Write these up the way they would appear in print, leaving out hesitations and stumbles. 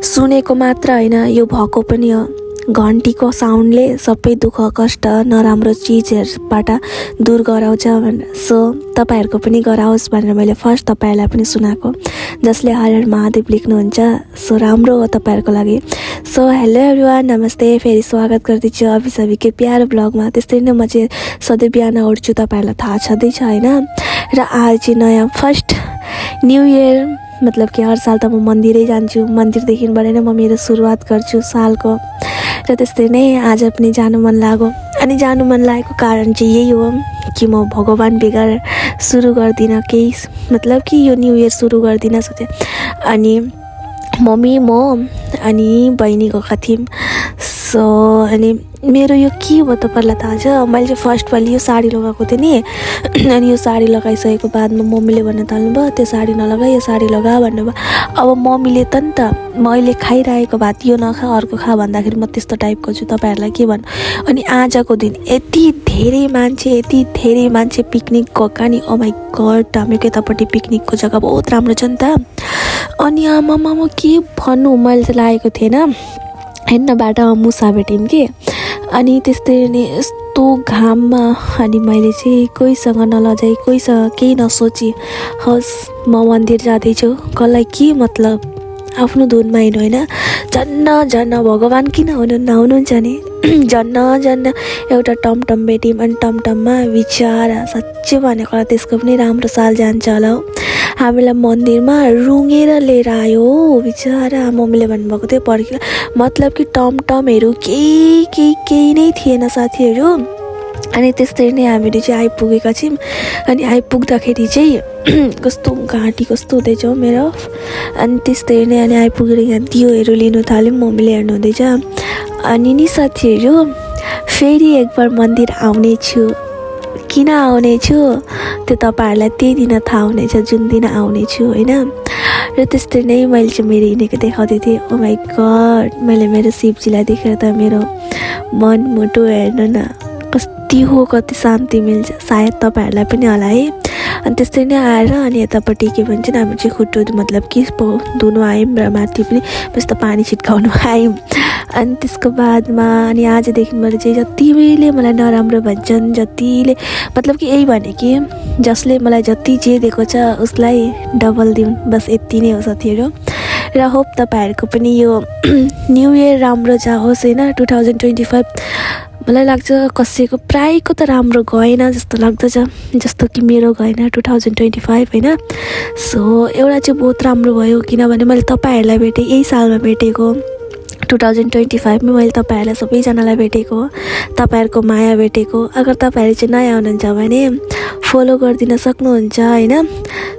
सुनेको मात्र होइन, यो भएको पनि हो। घन्टीको साउन्डले सबै दुःख कष्ट नराम्रो चिजहरूबाट दूर गराउँछ भनेर। सो तपाईँहरूको पनि गराओस् भनेर मैले फर्स्ट तपाईँहरूलाई पनि सुनाएको, जसले हर हर महादेव लेख्नुहुन्छ। सो राम्रो हो तपाईँहरूको लागि। सो हेलो एभ्रिवान, नमस्ते। फेरि स्वागत गर्दैछु अभि सबिकै प्यारो ब्लगमा। त्यस्तै नै म चाहिँ सधैँ बिहान उठ्छु, तपाईँहरूलाई थाहा छँदैछ होइन। र आज चाहिँ नयाँ फर्स्ट न्यू इयर, मतलब कि हर साल त म मन्दिरै जान्छु, मन्दिरदेखिबाट नै म मेरो सुरुवात गर्छु सालको। र त्यस्तै नै आज पनि जानु मन लाग्यो। अनि जानु मन लागेको कारण चाहिँ यही हो कि म भगवान बेगर सुरु गर्दिनँ केही, मतलब कि यो न्यू इयर सुरु गर्दिनँ सोचेँ। अनि मम्मी, म अनि बहिनी गएका थियौँ। सो अनि मेरो यो के हो तपाईँलाई थाहा छ, मैले चाहिँ फर्स्टपालि यो साडी लगाएको थिएँ नि। अनि यो साडी लगाइसकेको बादमा मम्मीले भन्न थाल्नुभयो, त्यो साडी नलगा, यो साडी लगा भन्नुभयो। अब मम्मीले त नि त मैले खाइरहेको भात यो नखा अर्को खा भन्दाखेरि म त्यस्तो टाइपको छु, तपाईँहरूलाई के भन्नु। अनि आजको दिन यति धेरै मान्छे पिकनिक गएका नि। ओ माई गड, हामीको यतापट्टि पिकनिकको जग्गा बहुत राम्रो छ नि त। अनि आमामा म के भन्नु, मैले त लागेको थिएन। हेर्न बाटोमा मुसा भेट्यौँ कि, अनि त्यस्तै नै यस्तो घाममा। अनि मैले चाहिँ कोहीसँग नलजाई, कोहीसँग केही नसोची, हस् म मन्दिर जाँदैछु, कसलाई के मतलब, आफ्नो धुनमा हिँड्नु होइन। झन्न भगवान् किन हुनुहुन्छ नि। झन्न एउटा टमटम भेट्यौँ। अनि टमटममा बिचरा साँच्चै भनेको त्यसको पनि राम्रो साल जान्छ होला हौ। हामीलाई मन्दिरमा रुँगेर लिएर आयो बिचरा। मम्मीले भन्नुभएको थियो पर्खिला, मतलब कि टमटमहरू केही नै थिएन साथीहरू। अनि त्यस्तै नै हामीहरू चाहिँ आइपुगेका छौँ। अनि आइपुग्दाखेरि चाहिँ कस्तो घाँटी कस्तो हुँदैछ हौ मेरो। अनि त्यस्तै नै अनि आइपुगेर यहाँ दियोहरू लिनु थाल्यौँ, मम्मीले हेर्नु हुँदैछ। अनि नि साथीहरू फेरि एकबार मन्दिर आउनेछु। किन आउनेछु त्यो तपाईँहरूलाई त्यही दिन थाहा हुनेछ, जुन दिन आउनेछु होइन। र त्यस्तै नै मैले चाहिँ मेरो हिँडेको देखाउँदै थिएँ। ओ माई गड, मैले मेरो शिवजीलाई देखेर त मेरो मन मुटु हेर्नु न कति हो, कति शान्ति मिल्छ। सायद तपाईँहरूलाई पनि होला है। अनि त्यस्तै नै आएर अनि यतापट्टि के भन्छ हामी चाहिँ खुट्टो मतलब कि धुनु आयौँ र माथि पनि त्यस्तो पानी छिट्काउनु आयौँ। अनि त्यसको बादमा अनि आजदेखि मैले चाहिँ जतिले मलाई नराम्रो भन्छन्, जतिले मतलब कि यही भने कि जसले मलाई जति जे दिएको छ उसलाई डबल दिउँ, बस यति नै हो साथीहरू। र होप तपाईँहरूको पनि यो न्यू इयर राम्रो जाओस् होइन। 2025 मलाई लाग्छ कसैको प्रायको त राम्रो गएन जस्तो लाग्दछ, जस्तो कि मेरो गएन 2025 होइन। सो एउटा चाहिँ बहुत राम्रो भयो, किनभने मैले तपाईँहरूलाई भेटेँ, यही सालमा भेटेको 2025मा मैले तपाईँहरूलाई सबैजनालाई भेटेको, तपाईँहरूको माया भेटेको। अगर तपाईँहरू चाहिँ नयाँ हुनुहुन्छ भने फलो गरिदिन सक्नुहुन्छ होइन।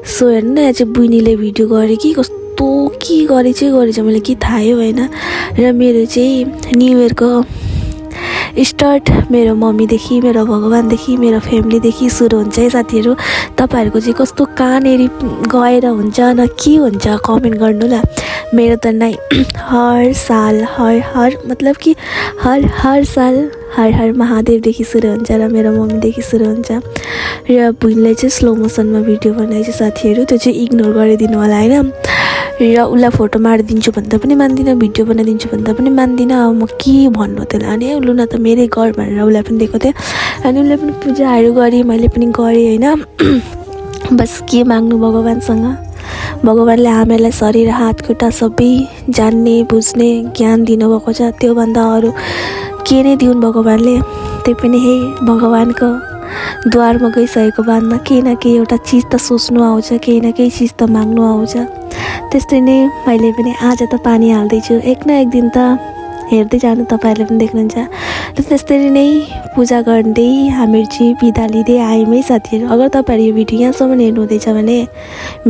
सो हेर्नु न, यहाँ चाहिँ बहिनीले भिडियो गरेँ कि कस्तो के गरेछ मैले के थाहा होइन। र मेरो चाहिँ न्यु इयरको स्टार्ट मेरो मम्मीदेखि, मेरो भगवान्देखि, मेरो फ्यामिलीदेखि सुरु हुन्छ है साथीहरू। तपाईँहरूको चाहिँ कस्तो कहाँनेरि गएर हुन्छ न के हुन्छ कमेन्ट गर्नु ल। मेरो त नै हर साल हर मतलब कि हर साल हर महादेवदेखि सुरु हुन्छ र मेरो मम्मीदेखि सुरु हुन्छ। र बहिनीलाई चाहिँ स्लो मोसनमा भिडियो बनाएछु साथीहरू, त्यो चाहिँ इग्नोर गरिदिनु होला होइन। र उसलाई फोटो मारिदिन्छु भन्दा पनि मान्दिनँ, भिडियो बनाइदिन्छु भन्दा पनि मान्दिनँ। अब म के भन्नु त्यसलाई। अनि लु न त मेरै घर भनेर उसलाई पनि दिएको थिएँ। अनि उसले पनि पूजाहरू गरेँ, मैले पनि गरेँ होइन। बस के माग्नु भगवान्सँग, भगवान्ले हामीलाई शरीर हात खुट्टा सबै जान्ने बुझ्ने ज्ञान दिनुभएको छ, त्योभन्दा अरू के नै दिउन् भगवान्ले। त्यही पनि हे भगवान्को द्वारमा गइसकेको बादमा केही न केही एउटा चिज त सोच्नु आउँछ, केही न केही चिज त माग्नु आउँछ। त्यस्तै नै मैले पनि आज त पानी हाल्दैछु, एक न एक दिन त हेर्दै जानु, तपाईँहरूले पनि देख्नुहुन्छ। र त्यस्तै नै पूजा गर्दै हामीहरू चाहिँ बिदा लिँदै आयौँ है साथीहरू। अगर तपाईँहरू यो भिडियो यहाँसम्म हेर्नु हुँदैछ भने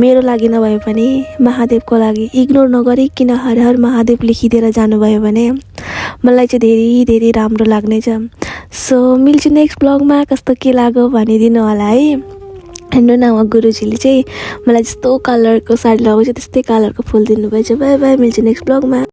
मेरो लागि नभए पनि महादेवको लागि इग्नोर नगरिकन हर हर महादेव लेखिदिएर जानुभयो भने मलाई चाहिँ धेरै राम्रो लाग्नेछ। सो मिल्छु नेक्स्ट ब्लगमा, कस्तो के लाग्यो भनिदिनु होला है। हेर्नु न, उहाँ गुरुजीले चाहिँ मलाई जस्तो कलरको साडी लगाउँछ त्यस्तै कलरको फुल दिनुभएछ। बाई बाई, मिल्छु नेक्स्ट ब्लगमा।